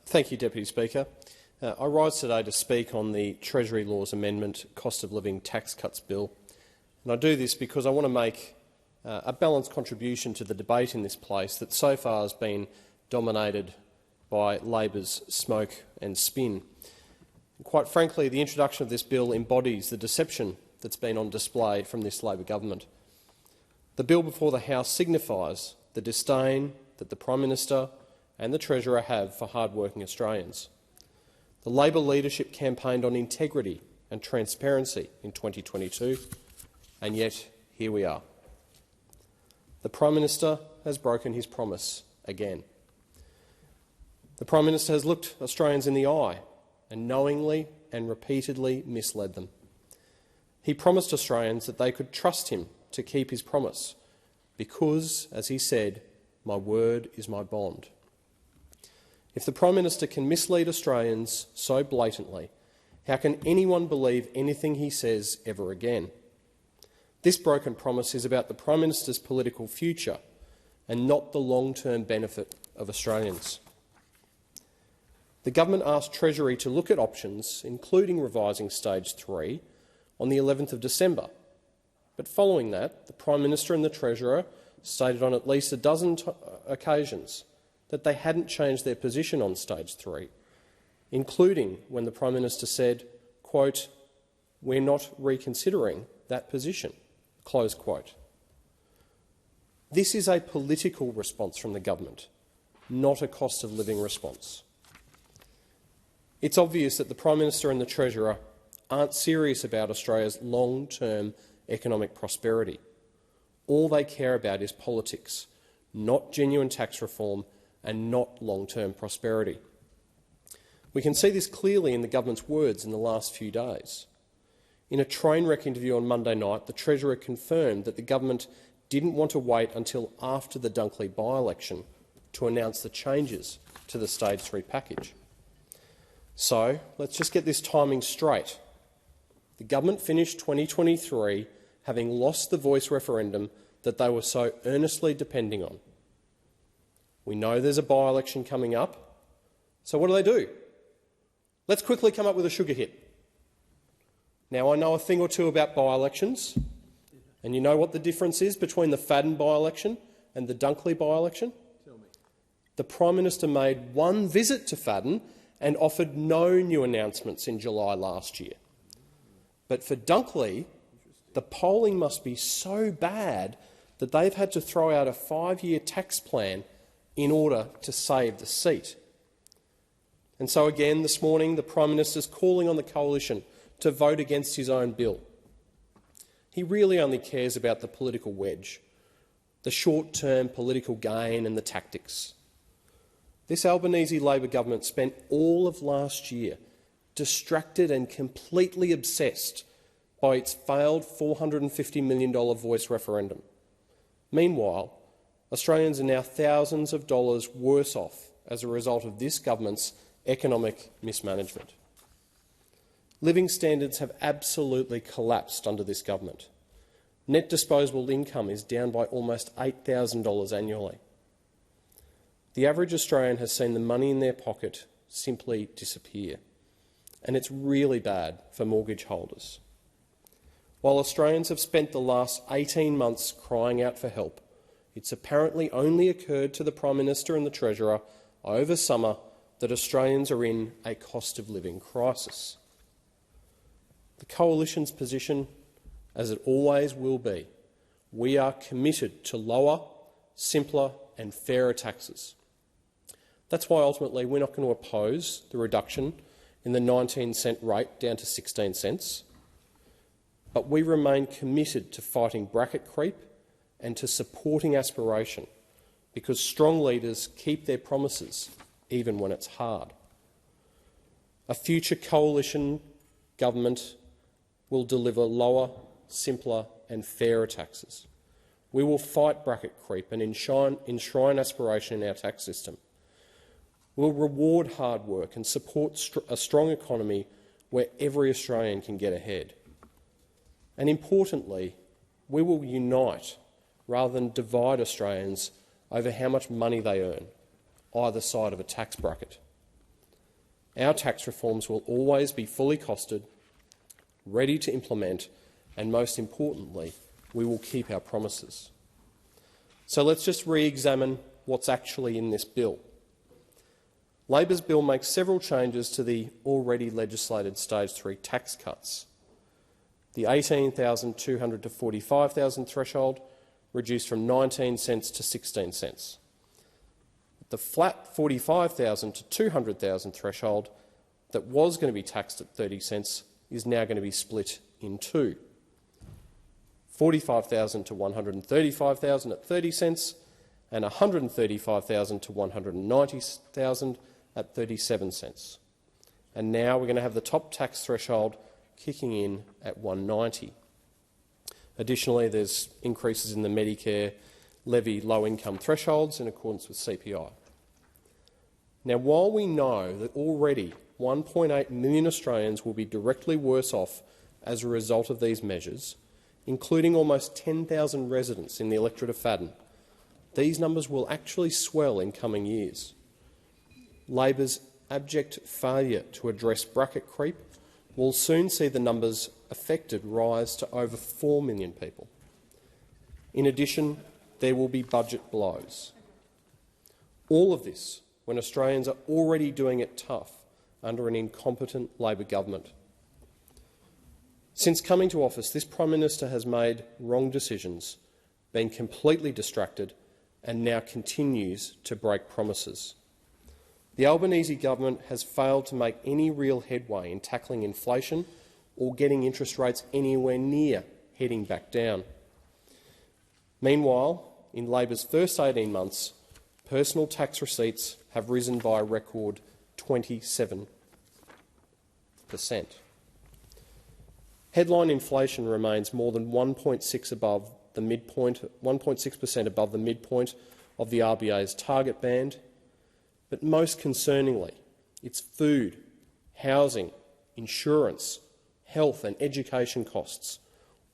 Thank you, Deputy Speaker. I rise today to speak on the Treasury Laws Amendment Cost of Living Tax Cuts Bill. And I do this because I want to make a balanced contribution to the debate in this place that so far has been dominated by Labor's smoke and spin. And quite frankly, the introduction of this bill embodies the deception that's been on display from this Labor government. The bill before the House signifies the disdain that the Prime Minister and the Treasurer have for hard-working Australians. The Labor leadership campaigned on integrity and transparency in 2022, and yet here we are. The Prime Minister has broken his promise again. The Prime Minister has looked Australians in the eye and knowingly and repeatedly misled them. He promised Australians that they could trust him to keep his promise because, as he said, "My word is my bond." If the Prime Minister can mislead Australians so blatantly, how can anyone believe anything he says ever again? This broken promise is about the Prime Minister's political future and not the long-term benefit of Australians. The government asked Treasury to look at options, including revising Stage 3, on the 11th of December. But following that, the Prime Minister and the Treasurer stated on at least a dozen occasions that they hadn't changed their position on Stage 3, including when the Prime Minister said, quote, "We're not reconsidering that position," close quote. This is a political response from the government, not a cost of living response. It's obvious that the Prime Minister and the Treasurer aren't serious about Australia's long-term economic prosperity. All they care about is politics, not genuine tax reform and not long-term prosperity. We can see this clearly in the government's words in the last few days. In a train wreck interview on Monday night, the Treasurer confirmed that the government didn't want to wait until after the Dunkley by-election to announce the changes to the Stage 3 package. So let's just get this timing straight. The government finished 2023 having lost the voice referendum that they were so earnestly depending on. We know there's a by-election coming up, so what do? Let's quickly come up with a sugar hit. Now, I know a thing or two about by-elections, and you know what the difference is between the Fadden by-election and the Dunkley by-election? The Prime Minister made one visit to Fadden and offered no new announcements in July last year. But for Dunkley, the polling must be so bad that they've had to throw out a 5-year tax plan in order to save the seat. And so again this morning the Prime Minister is calling on the Coalition to vote against his own bill. He really only cares about the political wedge, the short-term political gain and the tactics. This Albanese Labor government spent all of last year distracted and completely obsessed by its failed $450 million voice referendum. Meanwhile, Australians are now thousands of dollars worse off as a result of this government's economic mismanagement. Living standards have absolutely collapsed under this government. Net disposable income is down by almost $8,000 annually. The average Australian has seen the money in their pocket simply disappear, and it's really bad for mortgage holders. While Australians have spent the last 18 months crying out for help, it's apparently only occurred to the Prime Minister and the Treasurer over summer that Australians are in a cost of living crisis. The Coalition's position, as it always will be, we are committed to lower, simpler and fairer taxes. That's why ultimately we're not going to oppose the reduction in the 19-cent rate down to 16 cents, but we remain committed to fighting bracket creep and to supporting aspiration, because strong leaders keep their promises even when it's hard. A future Coalition government will deliver lower, simpler and fairer taxes. We will fight bracket creep and enshrine aspiration in our tax system. We'll reward hard work and support a strong economy where every Australian can get ahead. And importantly, we will unite rather than divide Australians over how much money they earn. either side of a tax bracket. Our tax reforms will always be fully costed, ready to implement, and most importantly, we will keep our promises. So let's just re-examine what's actually in this bill. Labor's bill makes several changes to the already legislated Stage 3 tax cuts. The $18,200 to $45,000 threshold reduced from 19 cents to 16 cents. The flat $45,000 to $200,000 threshold that was going to be taxed at 30 cents is now going to be split in two. $45,000 to $135,000 at 30 cents and $135,000 to $190,000 at 37 cents. And now we're going to have the top tax threshold kicking in at $190. Additionally, there's increases in the Medicare levy low-income thresholds in accordance with CPI. Now, while we know that already 1.8 million Australians will be directly worse off as a result of these measures, including almost 10,000 residents in the electorate of Fadden, these numbers will actually swell in coming years. Labor's abject failure to address bracket creep will soon see the numbers affected rise to over 4 million people. In addition, there will be budget blows. All of this when Australians are already doing it tough under an incompetent Labor government. Since coming to office, this Prime Minister has made wrong decisions, been completely distracted and now continues to break promises. The Albanese government has failed to make any real headway in tackling inflation or getting interest rates anywhere near heading back down. Meanwhile, in Labor's first 18 months, personal tax receipts have risen by a record 27%. Headline inflation remains more than 1.6% above the midpoint of the RBA's target band, but most concerningly, it's food, housing, insurance, health and education costs,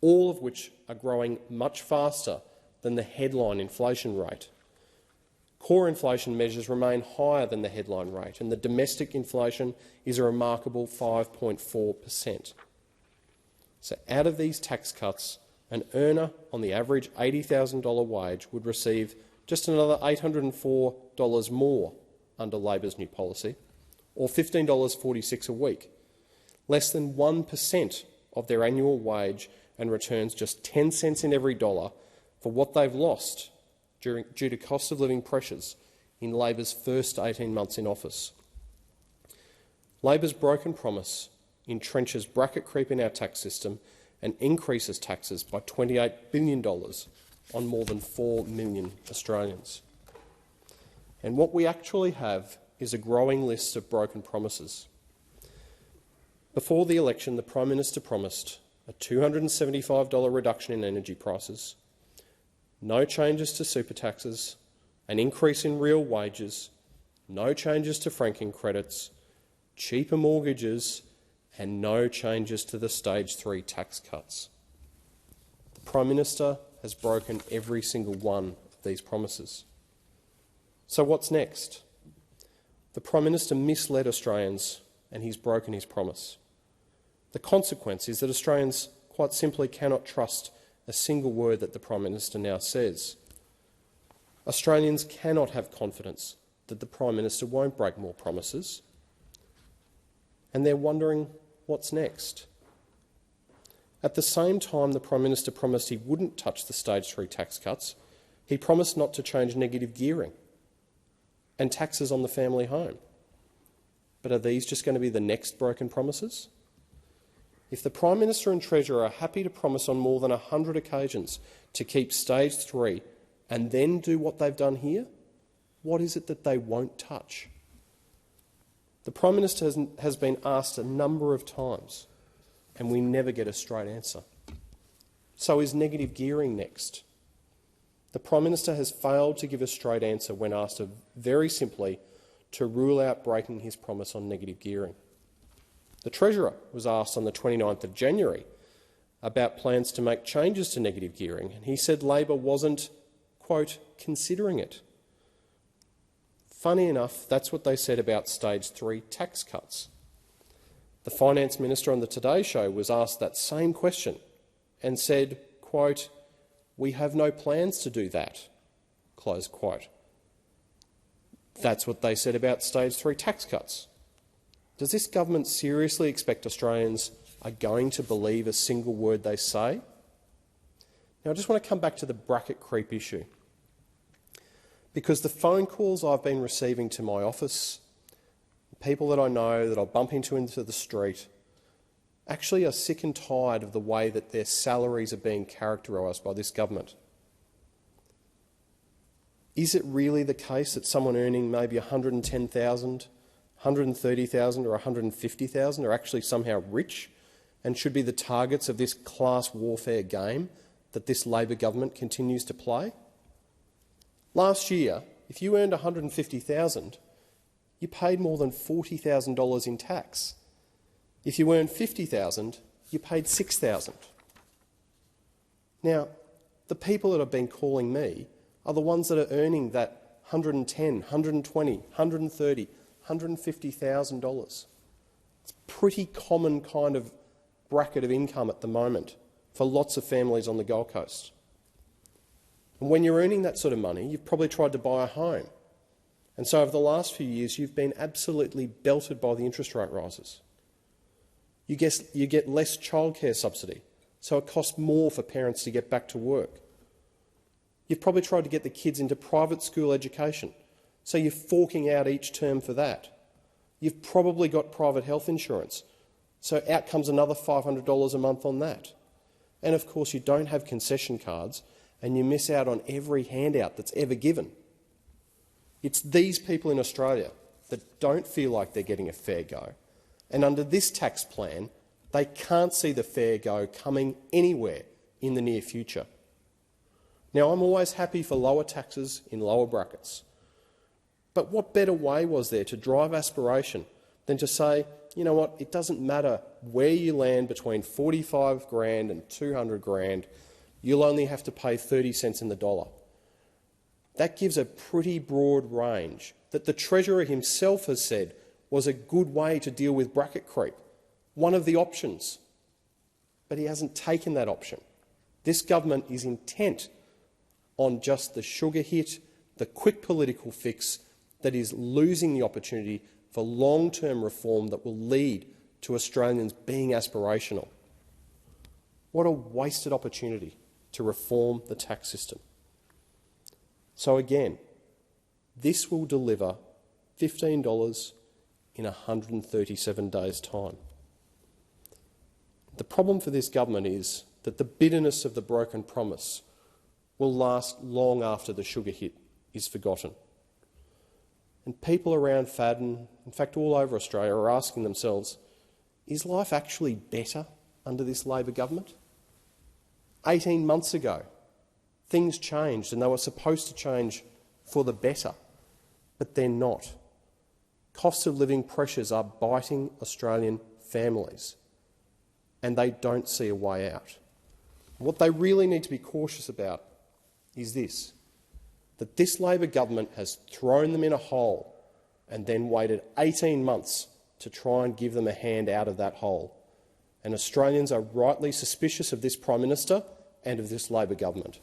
all of which are growing much faster than the headline inflation rate. Core inflation measures remain higher than the headline rate, and the domestic inflation is a remarkable 5.4%. So out of these tax cuts, an earner on the average $80,000 wage would receive just another $804 more under Labor's new policy, or $15.46 a week, less than 1% of their annual wage, and returns just 10 cents in every dollar for what they've lost due to cost of living pressures in Labor's first 18 months in office. Labor's broken promise entrenches bracket creep in our tax system and increases taxes by $28 billion on more than 4 million Australians. And what we actually have is a growing list of broken promises. Before the election, the Prime Minister promised a $275 reduction in energy prices, no changes to super taxes, an increase in real wages, no changes to franking credits, cheaper mortgages and no changes to the Stage 3 tax cuts. The Prime Minister has broken every single one of these promises. So what's next? The Prime Minister misled Australians and he's broken his promise. The consequence is that Australians quite simply cannot trust a single word that the Prime Minister now says. Australians cannot have confidence that the Prime Minister won't break more promises, and they're wondering what's next. At the same time the Prime Minister promised he wouldn't touch the Stage 3 tax cuts, he promised not to change negative gearing and taxes on the family home. But are these just going to be the next broken promises? If the Prime Minister and Treasurer are happy to promise on more than 100 occasions to keep Stage 3 and then do what they've done here, what is it that they won't touch? The Prime Minister has been asked a number of times, and we never get a straight answer. So is negative gearing next? The Prime Minister has failed to give a straight answer when asked very simply to rule out breaking his promise on negative gearing. The Treasurer was asked on the 29th of January about plans to make changes to negative gearing, and he said Labor wasn't, quote, considering it. Funny enough, that's what they said about stage 3 tax cuts. The Finance Minister on the Today Show was asked that same question and said, quote, "We have no plans to do that," close quote. That's what they said about stage 3 tax cuts. Does this government seriously expect Australians are going to believe a single word they say? Now, I just want to come back to the bracket creep issue, because the phone calls I've been receiving to my office, people that I know that I'll bump into the street, actually are sick and tired of the way that their salaries are being characterised by this government. Is it really the case that someone earning maybe $110,000, $130,000 or $150,000 are actually somehow rich and should be the targets of this class warfare game that this Labor government continues to play? Last year, if you earned $150,000, you paid more than $40,000 in tax. If you earned $50,000, you paid $6,000. Now, the people that have been calling me are the ones that are earning that $110,000, $120,000, $130,000, $150,000. It's a pretty common kind of bracket of income at the moment for lots of families on the Gold Coast. And when you're earning that sort of money, you've probably tried to buy a home. And so over the last few years, you've been absolutely belted by the interest rate rises. You get less childcare subsidy, so it costs more for parents to get back to work. You've probably tried to get the kids into private school education, so you're forking out each term for that. You've probably got private health insurance, so out comes another $500 a month on that. And of course, you don't have concession cards, and you miss out on every handout that's ever given. It's these people in Australia that don't feel like they're getting a fair go. And under this tax plan, they can't see the fair go coming anywhere in the near future. Now, I'm always happy for lower taxes in lower brackets. But what better way was there to drive aspiration than to say, you know what, it doesn't matter where you land between 45 grand and 200 grand, you'll only have to pay 30 cents in the dollar. That gives a pretty broad range that the Treasurer himself has said was a good way to deal with bracket creep, one of the options. But he hasn't taken that option. This government is intent on just the sugar hit, the quick political fix that is losing the opportunity for long-term reform that will lead to Australians being aspirational. What a wasted opportunity to reform the tax system. So again, this will deliver $15 in 137 days' time. The problem for this government is that the bitterness of the broken promise will last long after the sugar hit is forgotten. And people around Fadden, in fact all over Australia, are asking themselves, is life actually better under this Labor government? 18 months ago, things changed and they were supposed to change for the better, but they're not. Cost of living pressures are biting Australian families and they don't see a way out. What they really need to be cautious about is this, that this Labor government has thrown them in a hole and then waited 18 months to try and give them a hand out of that hole. And Australians are rightly suspicious of this Prime Minister and of this Labor government.